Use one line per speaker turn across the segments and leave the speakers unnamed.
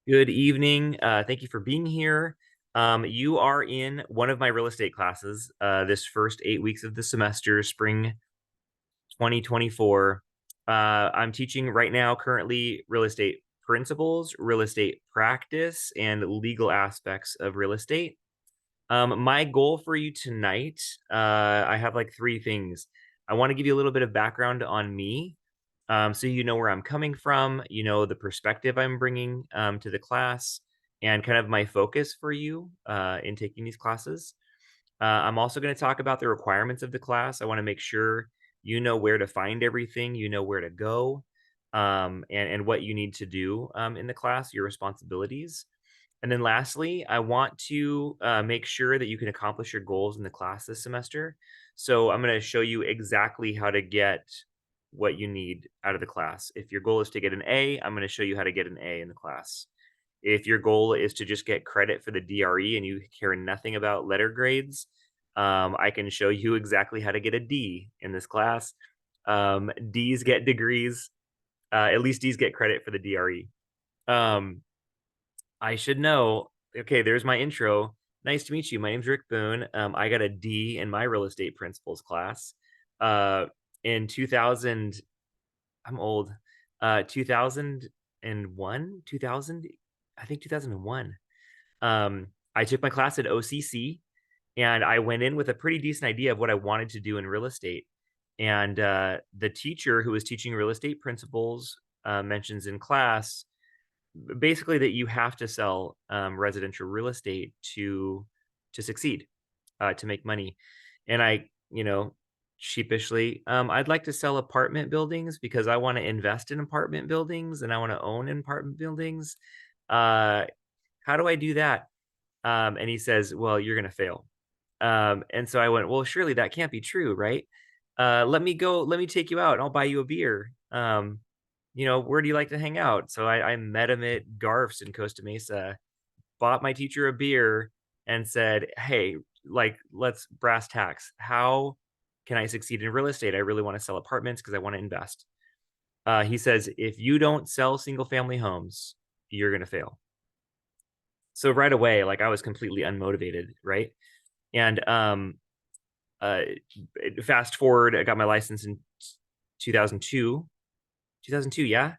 Good evening. Thank you for being here. You are in one of my real estate classes this first 8 weeks of the semester, spring 2024. I'm teaching right now, currently, real estate principles, real estate practice, and legal aspects of real estate. My goal for you tonight, I have like three things. I want to give you a little bit of background on me, so you know where I'm coming from, you know the perspective I'm bringing to the class, and kind of my focus for you in taking these classes. I'm also going to talk about the requirements of the class. I want to make sure you know where to find everything, you know where to go, and what you need to do in the class, your responsibilities. And then lastly, I want to make sure that you can accomplish your goals in the class this semester. So I'm going to show you exactly how to get what you need out of the class. If your goal is to get an A, I'm going to show you how to get an A in the class. If your goal is to just get credit for the DRE and you care nothing about letter grades, I can show you exactly how to get a D in this class. D's get degrees. At least D's get credit for the DRE. Um, I should know. Okay, there's my intro. Nice to meet you. My name's Rick Boone. I got a D in my real estate principles class. Uh, in 2000, I'm old. 2001, 2000, I think 2001. I took my class at OCC, and I went in with a pretty decent idea of what I wanted to do in real estate. And the teacher who was teaching real estate principles mentions in class basically that you have to sell residential real estate to succeed, to make money. And I, sheepishly, I'd like to sell apartment buildings because I want to invest in apartment buildings and I want to own apartment buildings. Uh, how do I do that? And he says, well, you're going to fail. And so I went, well, surely that can't be true, right? Let me take you out and I'll buy you a beer. Where do you like to hang out? So I met him at Garf's in Costa Mesa, bought my teacher a beer, and said, hey, like, let's brass tacks. How can I succeed in real estate? I really want to sell apartments because I want to invest. He says, if you don't sell single family homes, you're going to fail. So right away, like I was completely unmotivated, right? And uh, fast forward, I got my license in 2002. 2002, yeah,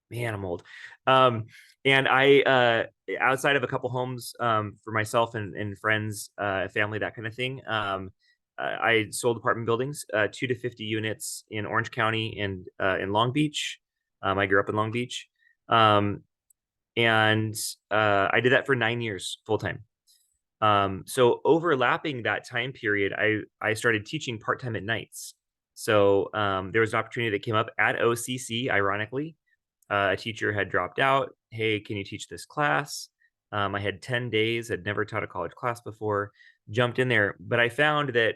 man, I'm old. Um, and I, outside of a couple homes for myself and friends, family, that kind of thing, I sold apartment buildings, 2 to 50 units in Orange County and in Long Beach. I grew up in Long Beach. Um, and I did that for 9 years full time. So overlapping that time period, I started teaching part time at nights. So there was an opportunity that came up at OCC. Ironically, a teacher had dropped out. Hey, can you teach this class? I had 10 days. Had never taught a college class before. Jumped in there, but I found that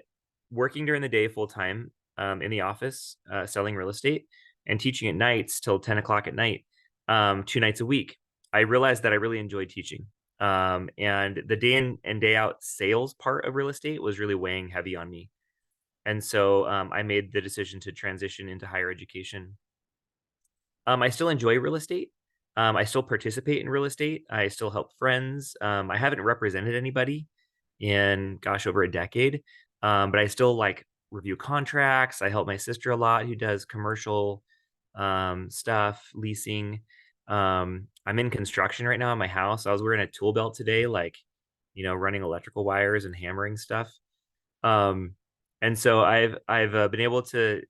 working during the day full time in the office, selling real estate, and teaching at nights till 10 o'clock at night, 2 nights a week, I realized that I really enjoyed teaching. And the day in and day out sales part of real estate was really weighing heavy on me. And so I made the decision to transition into higher education. I still enjoy real estate. I still participate in real estate. I still help friends. I haven't represented anybody in, gosh, over a decade. But I still like review contracts. I help my sister a lot who does commercial stuff, leasing. I'm in construction right now in my house. I was wearing a tool belt today, like, running electrical wires and hammering stuff. Um, and so I've been able to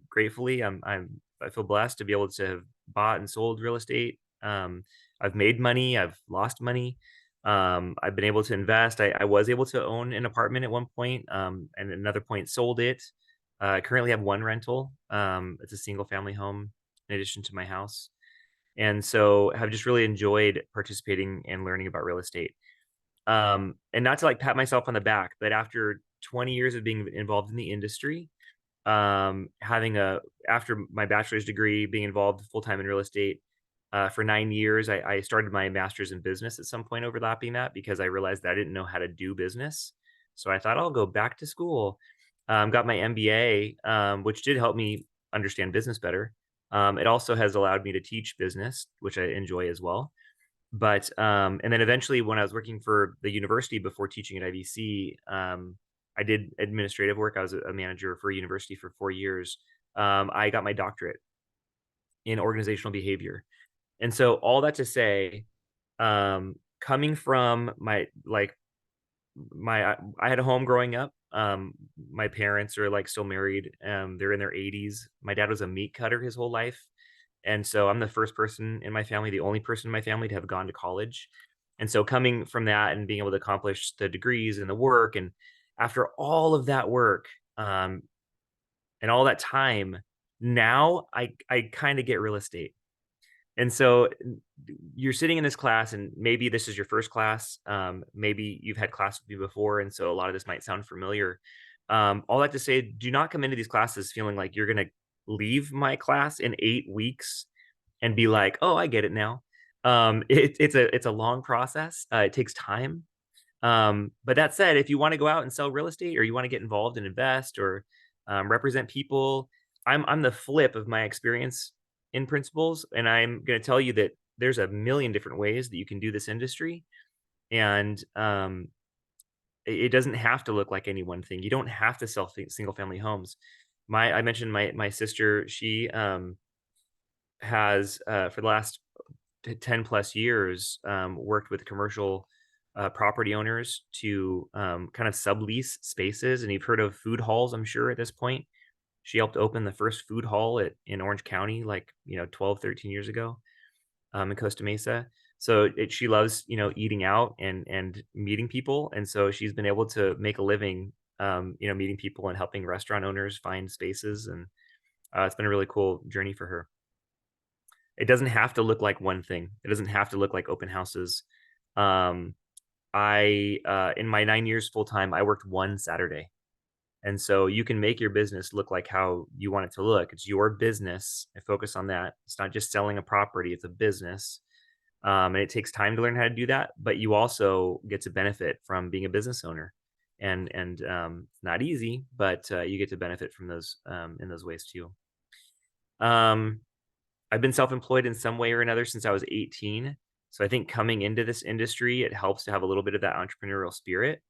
gratefully I feel blessed to be able to have bought and sold real estate. I've made money, I've lost money. I've been able to invest. I was able to own an apartment at one point, and at another point sold it. I currently have one rental. It's a single family home in addition to my house. And so have just really enjoyed participating and learning about real estate. And not to like pat myself on the back, but after 20 years of being involved in the industry, having a after my bachelor's degree, being involved full time in real estate for 9 years, I started my master's in business at some point, overlapping that because I realized that I didn't know how to do business. So I thought I'll go back to school. Got my MBA, which did help me understand business better. It also has allowed me to teach business, which I enjoy as well. But and then eventually when I was working for the university before teaching at IVC, I did administrative work. I was a manager for a university for 4 years. I got my doctorate in organizational behavior. And so all that to say, coming from I had a home growing up. My parents are like still married. They're in their 80s. My dad was a meat cutter his whole life. And so I'm the first person in my family, the only person in my family to have gone to college. And so coming from that and being able to accomplish the degrees and the work, and after all of that work, um, and all that time, now I kind of get real estate. And so you're sitting in this class, and maybe this is your first class. Maybe you've had class with me before, and so a lot of this might sound familiar. All that to say, do not come into these classes feeling like you're going to leave my class in 8 weeks and be like, "Oh, I get it now." It's a long process. It takes time. But that said, if you want to go out and sell real estate, or you want to get involved and invest, or represent people, I'm the flip of my experience in principles, and I'm going to tell you that there's a million different ways that you can do this industry, and it doesn't have to look like any one thing. You don't have to sell single family homes. I mentioned my sister. She has for the last 10 plus years worked with commercial property owners to kind of sublease spaces. And you've heard of food halls, I'm sure, at this point. She helped open the first food hall in Orange County, like, 12, 13 years ago, in Costa Mesa. So she loves, eating out and meeting people. And so she's been able to make a living, meeting people and helping restaurant owners find spaces. And it's been a really cool journey for her. It doesn't have to look like one thing. It doesn't have to look like open houses. Um, in my 9 years full time, I worked one Saturday. And so you can make your business look like how you want it to look. It's your business. I focus on that. It's not just selling a property, it's a business. And it takes time to learn how to do that, but you also get to benefit from being a business owner. And it's not easy, but you get to benefit from those in those ways too. Um, I've been self-employed in some way or another since I was 18. So I think coming into this industry, it helps to have a little bit of that entrepreneurial spirit.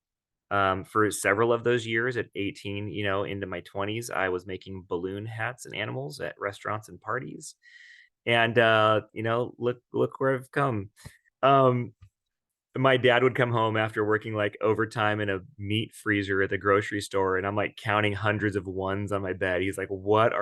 For several of those years at 18, into my 20s, I was making balloon hats and animals at restaurants and parties. And look where I've come. Um, my dad would come home after working like overtime in a meat freezer at the grocery store, and I'm like counting hundreds of ones on my bed. He's like, "What